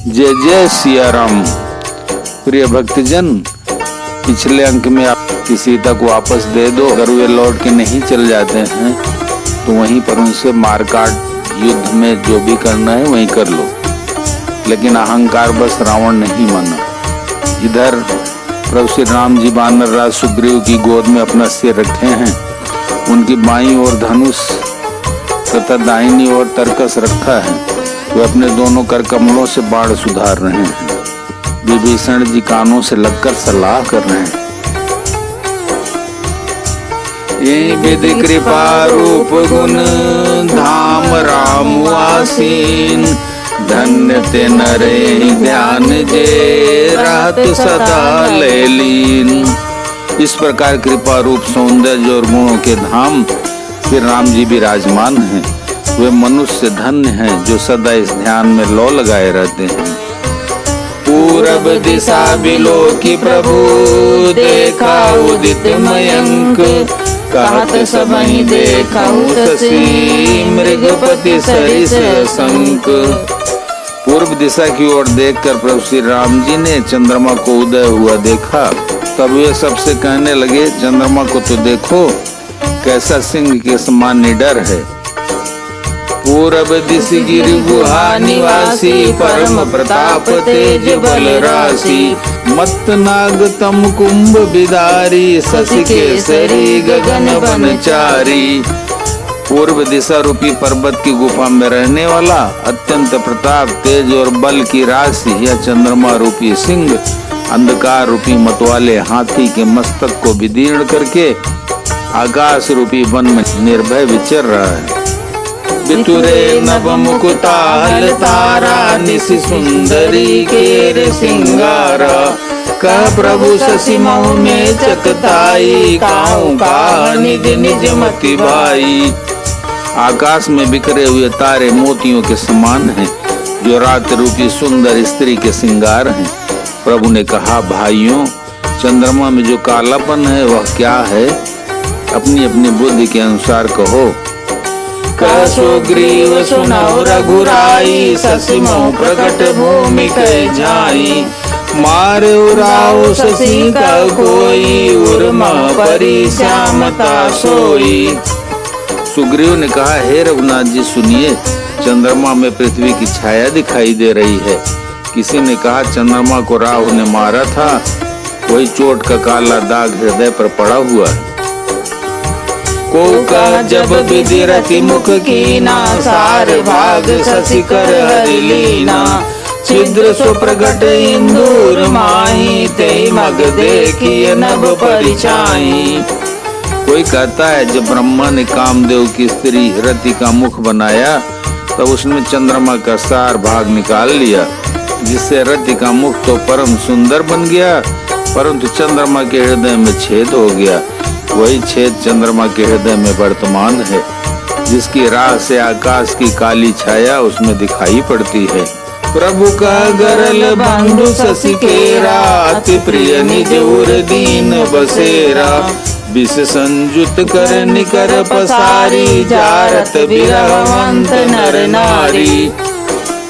जय जय सिया राम। प्रिय भक्तजन, पिछले अंक में आप सीता को वापस दे दो। अगर वे लौट के नहीं चल जाते हैं तो वहीं पर उनसे मारकाट युद्ध में जो भी करना है वहीं कर लो। लेकिन अहंकार बस रावण नहीं माना। इधर प्रभु श्री राम जी वानर राज सुग्रीव की गोद में अपना सिर रखे हैं। उनकी बाईं ओर धनुष तथा दाहिनी ओर तरकस रखा है। वे अपने दोनों कर कमलों से बाण सुधार रहे हैं। विभीषण जी कानों से लगकर सलाह कर रहे हैं। ये विधि कृपा रूप गुण धाम राम आसीन, धन्य ते नरे ध्यान जे रहत सदा लेलीन। इस प्रकार कृपा रूप सौंदर्य और गुणों के धाम श्री राम जी विराजमान हैं। वे मनुष्य धन्य हैं जो सदा इस ध्यान में लौ लगाए रहते हैं। पूरब दिशा बिलो की प्रभु देखा उदित मयंक, कहत सबहि देखा शशि मृगपति सरिस शंक। पूर्व दिशा की ओर देखकर प्रभु श्री राम जी ने चंद्रमा को उदय हुआ देखा। तब वे सबसे कहने लगे, चंद्रमा को तो देखो कैसा सिंह के समान निडर है। पूरब दिश गिरि गुहा निवासी, परम प्रताप तेज बल राशि, मत नाग तम कुंभ बिदारी, शशि केसरी गगन बनचारी। पूर्व दिशा रूपी पर्वत की गुफा में रहने वाला अत्यंत प्रताप तेज और बल की राशि यह चंद्रमा रूपी सिंह अंधकार रूपी मतवाले हाथी के मस्तक को विदीर्ण करके आकाश रूपी वन में निर्भय विचर रहा है। बितुरे नभ मुकुताल तारा, निशि सुंदरी केर सिंगारा, कह प्रभु शशि मऊ में चकताई, काऊ का निज निज मति भाई। आकाश में बिखरे हुए तारे मोतियों के समान हैं, जो रात रूपी सुंदर स्त्री के श्रृंगार हैं। प्रभु ने कहा, भाइयों, चंद्रमा में जो कालापन है वह क्या है? अपनी अपनी बुद्धि के अनुसार कहो। कह सुग्रीव सुनाओ रघुराई, शशि मऊ प्रकट भूमि कह जाई, मार उराओ शशि का कोई, उर्मा परी श्यामता सोई। सुग्रीव ने कहा, हे रघुनाथ जी सुनिए, चंद्रमा में पृथ्वी की छाया दिखाई दे रही है। किसी ने कहा, चंद्रमा को राहु ने मारा था, वही चोट का काला दाग हृदय पर पड़ा हुआ है। को का जब विधि रति मुख कीना, सार भाग शशि कर हरि लीना, छिद्र सुप्रगट इंदूर माही, ते मग देखिए नभ परिछाई। कोई कहता है, जब ब्रह्मा ने कामदेव की स्त्री रति का मुख बनाया तब उसने चंद्रमा का सार भाग निकाल लिया, जिससे रति का मुख तो परम सुंदर बन गया, परंतु चंद्रमा के हृदय में छेद हो गया। वही छेद चंद्रमा के हृदय में वर्तमान है, जिसकी राह से आकाश की काली छाया उसमें दिखाई पड़ती है। प्रभु का गरल बंधु शशि केरा, अति प्रिय निज उर दीन बसेरा, विष संयुत कर निकर पसारी, जारत विरहवंत नर नारी।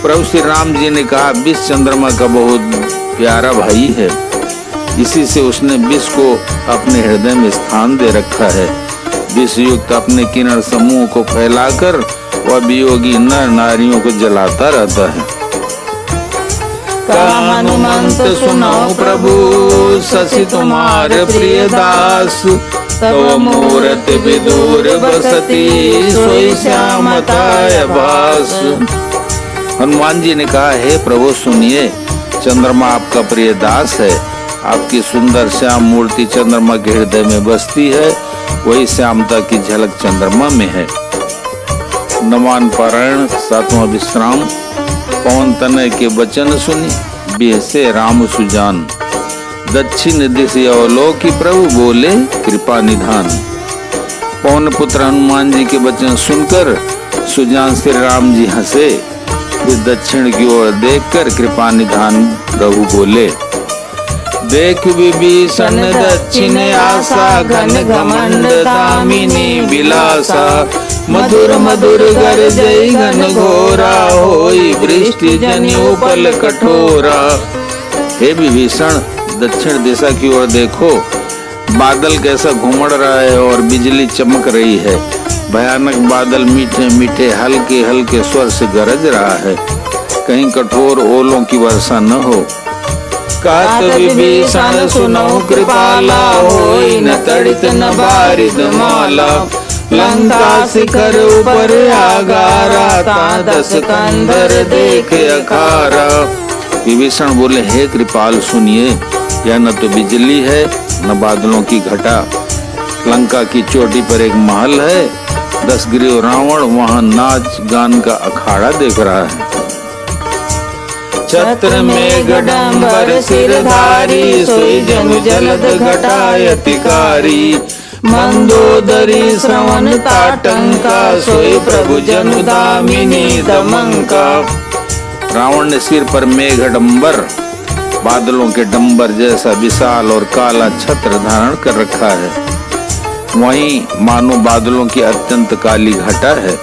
प्रभु श्री राम जी ने कहा, विष चंद्रमा का बहुत प्यारा भाई है, इसी से उसने विष को अपने हृदय में स्थान दे रखा है। विष युक्त अपने किरण समूह को फैलाकर वह वियोगी नर नारियों को जलाता रहता है। हनुमंत सुनाओ प्रभु शशि तुम्हारे प्रिय दास, तव मूरत विदूर बसती, सोई श्यामताय भास। हनुमान जी ने कहा, हे प्रभु सुनिए, चंद्रमा आपका प्रिय दास है। आपकी सुंदर श्याम मूर्ति चंद्रमा के हृदय में बसती है, वही श्यामता की झलक चंद्रमा में है। नमान पारायण 7वां विश्राम। पवन तनय के वचन सुनी, बेहसे राम सुजान, दक्षिण दिश अवलोकी प्रभु बोले कृपा निधान। पवन पुत्र हनुमान जी के वचन सुनकर सुजान श्री राम जी हंसे, फिर दक्षिण की ओर देखकर कृपा निधान प्रभु बोले, देख विभीषण दक्षिण आशा, घन घमंड दामिनी विलासा। मधुर मधुर गरजई घन घोरा, होई वृष्टि जनि उपल कठोरा। हे विभीषण, दक्षिण दिशा की ओर देखो, बादल कैसा घुमड़ रहा है और बिजली चमक रही है। भयानक बादल मीठे मीठे हल्के हल्के स्वर से गरज रहा है, कहीं कठोर ओलों की वर्षा न हो। कहत विभीषण सुनो कृपाला, होई न तड़ित न बारिद माला। लंका शिखर ऊपर आगारा, दस कंधर देख अखारा। विभीषण बोले, हे कृपाल सुनिए, यह न तो बिजली है न बादलों की घटा। लंका की चोटी पर एक महल है, 10 ग्रीव रावण वहाँ नाच गान का अखाड़ा देख रहा है। छत्र में गडंबर सिरधारी, सोई जनु जलद घटायतिकारी। मंदोदरी श्रवण ताटंका, सोई प्रभु जनु दामिनी दमंका। रावण ने सिर पर मेघडंबर, बादलों के डंबर जैसा विशाल और काला छत्र धारण कर रखा है। वहीं मानो बादलों की अत्यंत काली घटा है।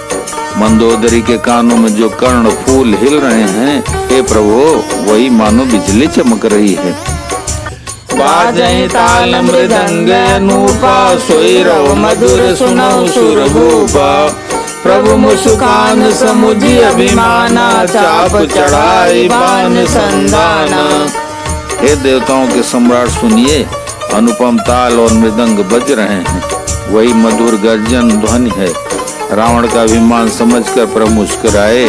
मंदोदरी के कानों में जो कर्ण फूल हिल रहे हैं, हे प्रभु, वही मानो बिजली चमक रही है। बाजै ताल मृदंग अनूपा, सोई रहो मधुर सुनौ सुर भूपा। प्रभु मुस्कान समुझी अभिमाना, चाप चढ़ाई बान संधाना। हे देवताओं के सम्राट सुनिए, अनुपम ताल और मृदंग बज रहे हैं, वही मधुर गर्जन ध्वनि है। रावण का विमान समझकर प्रभु मुस्कुराए,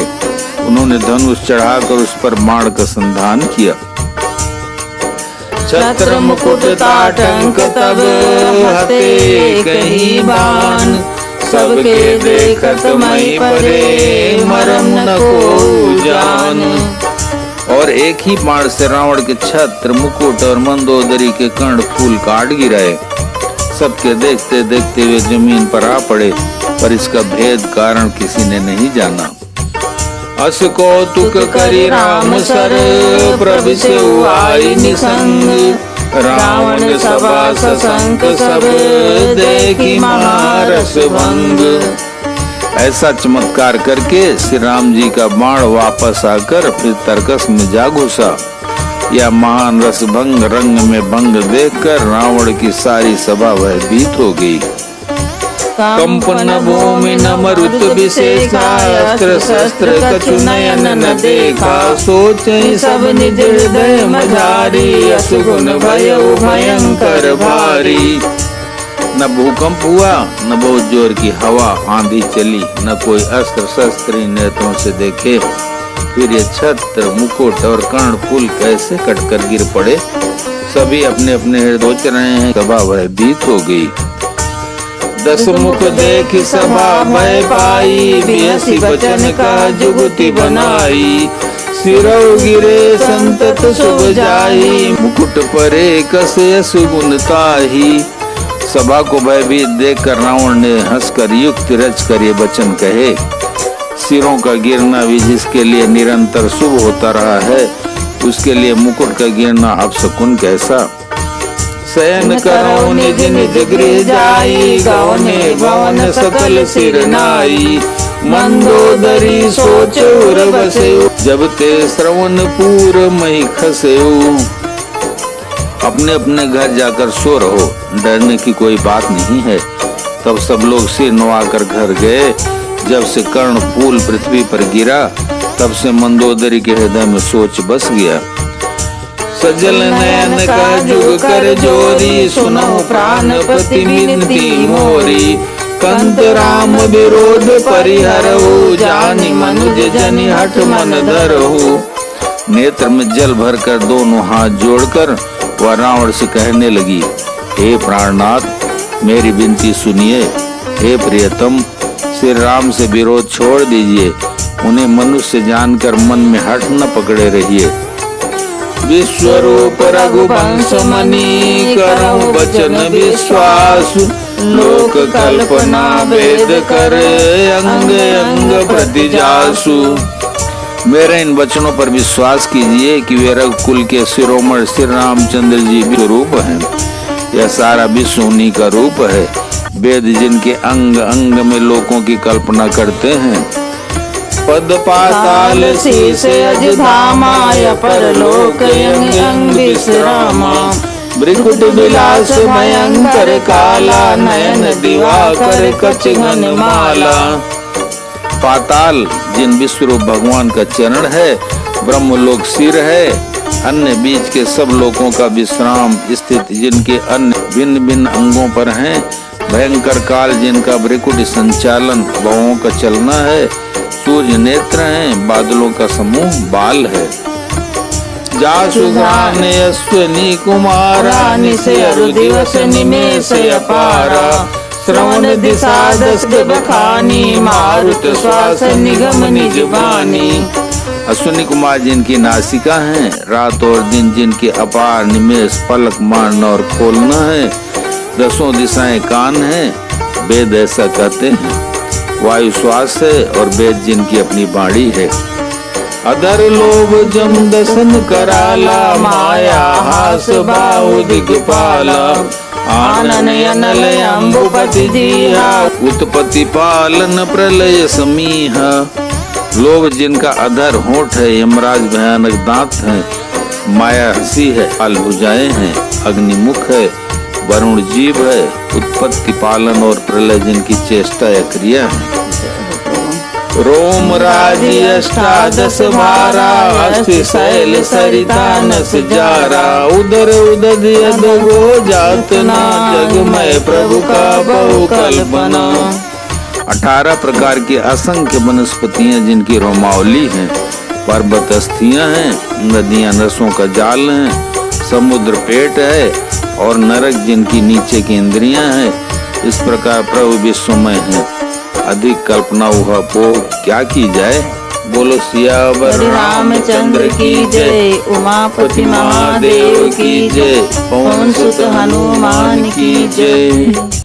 उन्होंने धनुष चढ़ाकर उस पर बाण का संधान किया। छत्र मुकुट ताटंक तब हते कहीं बाण, सबके देखत मई परे मरम न को जान। और एक ही बाण से रावण के छत्र मुकुट और मंदोदरी के कर्ण फूल काट गिराए। सबके देखते देखते वे जमीन पर आ पड़े, पर इसका भेद कारण किसी ने नहीं जाना। अस कौतुक करी राम सर, प्रभु से आई निसंग। रावण सभा सशंक सब, देखी महारस भंग। ऐसा चमत्कार करके श्री राम जी का बाण वापस आकर फिर तर्कस में जा घुसा। यह महान रस भंग रंग में भंग देखकर रावण की सारी सभा भयभीत हो गई। कंपन भूमि न मरुत विशेषा, अस्त्र शस्त्र कछु नयन न देखा। सोचे सब निज हृदय मझारी, असुगुन भयउ भयंकर भारी। न भूकंप हुआ, न बहुत जोर की हवा आंधी चली, न कोई अस्त्र शस्त्र नेत्रों से देखे। फिर ये छत्र मुकुट और कर्ण फूल कैसे कटकर गिर पड़े। सभी अपने अपने हृदय सोच रहे हैं, सभा भयभीत हो गई। 10 मुख देख सभा भय पाई, बिहसी बचन का जुगति बनाई। सिरौ गिरे संतत शुभ जाई, मुकुट परे कसे सुगुन ताही। सभा को भयभीत देखकर रावण ने हंसकर युक्ति रचकर ये वचन कहे, सिरों का गिरना भी जिसके लिए निरंतर शुभ होता रहा है, उसके लिए मुकुट का गिरना अपशकुन कैसा। शयन करो निज निज गृह जाई, गवने भवन सकल सिर नाई। मंदोदरी सोचौर बसेउ, जब ते श्रवण पूर मई खसेउ। अपने अपने घर जाकर सो रहो, डरने की कोई बात नहीं है। तब सब लोग सिर नवाकर घर गए। जब से कर्ण फूल पृथ्वी पर गिरा, तब से मंदोदरी के हृदय में सोच बस गया। सजल नयन का जुग कर जोरी, सुनो प्राणपति विनती मोरी। कंत राम विरोध परिहरहु, जानि मनुज जनि हठ मन धरहु। नेत्र में जल भरकर दोनों हाथ जोड़कर वह रावण से कहने लगी, हे प्राणनाथ, मेरी विनती सुनिए। हे प्रियतम, श्री राम से विरोध छोड़ दीजिए, उन्हें मनुष्य जानकर मन में हठ न पकड़े रहिए। विश्वरूप रघुवंश मणि, करहु वचन विश्वास। लोक कल्पना वेद कर, अंग अंग प्रति जासु। मेरे इन वचनों पर विश्वास कीजिए कि वे रघुकुल के शिरोमणि श्री रामचंद्र जी भी रूप हैं। यह सारा विश्व उन्हीं का रूप है। वेद जिनके अंग अंग में लोगों की कल्पना करते हैं। पद पाताल शीस अज धामा परलोक अंग अंग विश्रामा। भृकुट विलास भयंकर काला नयन दिवाकर कच घन माला। पाताल जिन विश्वरूप भगवान का चरण है, ब्रह्मलोक सिर है, अन्य बीच के सब लोगों का विश्राम स्थित जिनके अन्य भिन्न भिन्न अंगों पर हैं। भयंकर काल जिनका भृकुट संचालन भवों का चलना है। सूर्य नेत्र हैं, बादलों का समूह बाल है। जासुधान अश्विनी कुमारा निशे अरु दिवस निमेष अपारा। श्रवण दिशा दस बखानी मारुत श्वास निगम निज बानी। अश्विनी कुमार जिनकी नासिका है, रात और दिन जिनके अपार निमेष पलक मारना और खोलना है। दसों दिशाएं कान हैं, वेद ऐसा कहते हैं। वायु श्वास है और वेद जिनकी अपनी वाणी है। अधर लोभ जम दसन कराला माया हास बाहु दिग्पाला। आनन अनल अम्बुपति जीहा उत्पत्ति पालन प्रलय समीहा। लोभ जिनका अधर होठ है, यमराज भयानक दांत है। माया हंसी है, काल भुजाएं हैं, अग्निमुख है, वरुण जीव है। उत्पत्ति पालन और प्रलय जिनकी चेष्टा या क्रिया है। रोम राजी अष्टादश भारा अस्थि शैल सरिता नस जारा। उदर उदद यद गो जातना जगमय प्रभु का बहु कल्पना। 18 प्रकार की असंख्य वनस्पतियां जिनकी रोमावली हैं। पर्वत अस्थियां हैं, नदियां नसों का जाल है। समुद्र पेट है और नरक जिनकी नीचे की इंद्रियां हैं। इस प्रकार प्रभु विश्वमय है, अधिक कल्पना हुआ पो क्या की जाए। बोलो सियावर रामचंद्र की जय। उमापति महादेव की जय। पवन सुत हनुमान की जय।